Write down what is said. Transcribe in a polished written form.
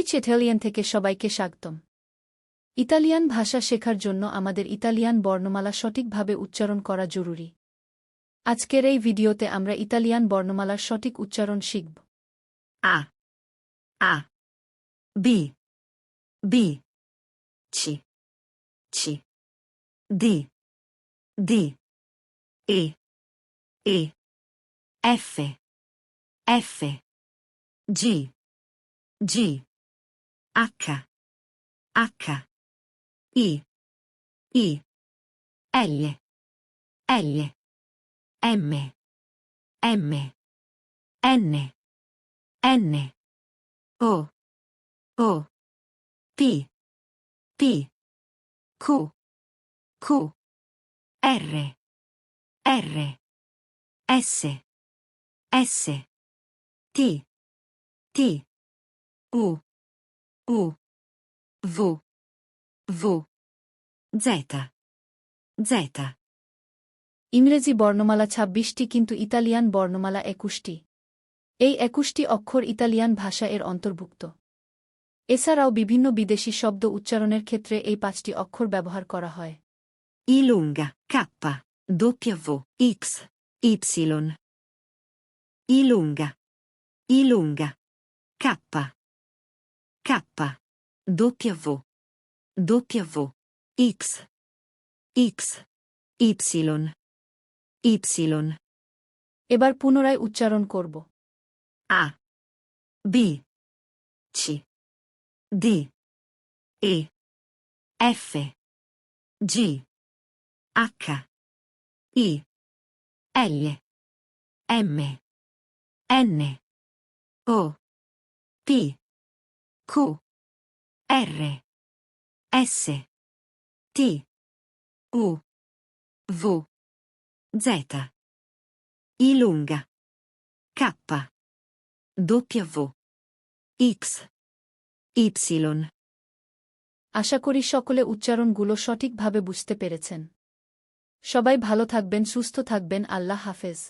Teach Italian থেকে সবাইকে স্বাগতম। ইতালিয়ান ভাষা শেখার জন্য আমাদের ইতালিয়ান বর্ণমালা সঠিকভাবে উচ্চারণ করা জরুরি। আজকের এই ভিডিওতে আমরা ইতালিয়ান বর্ণমালার সঠিক উচ্চারণ শিখব। A, A, B, B, C, C, D, D, E, E, F, F, G, G, H, H, I, I, L, L, M, M, N, N, O, O, P, P, Q, Q, R, R, S, S, T, T, U, U, V, V, Z, Z. ইংরেজি বর্ণমালা ২৬টি কিন্তু ইতালিয়ান বর্ণমালা ২১টি। এই ২১টি অক্ষর ইতালিয়ান ভাষা এর অন্তর্ভুক্ত। এছাড়াও বিভিন্ন বিদেশি শব্দ উচ্চারণের ক্ষেত্রে এই ৫টি অক্ষর ব্যবহার করা হয়। I lunga, K, W, X, Y. I lunga, K, K, W, W, X, X, Y, Y. এবার পুনরায় উচ্চারণ করব। A, B, C, D, E, F, G, H, I, L, M, N, O, P, Q, R, S, T, U, V, Z. I lunga, K, W, X, Y. আশা করি সকলে উচ্চারণগুলো সঠিকভাবে বুঝতে পেরেছেন। সবাই ভালো থাকবেন, সুস্থ থাকবেন। আল্লাহ হাফেজ।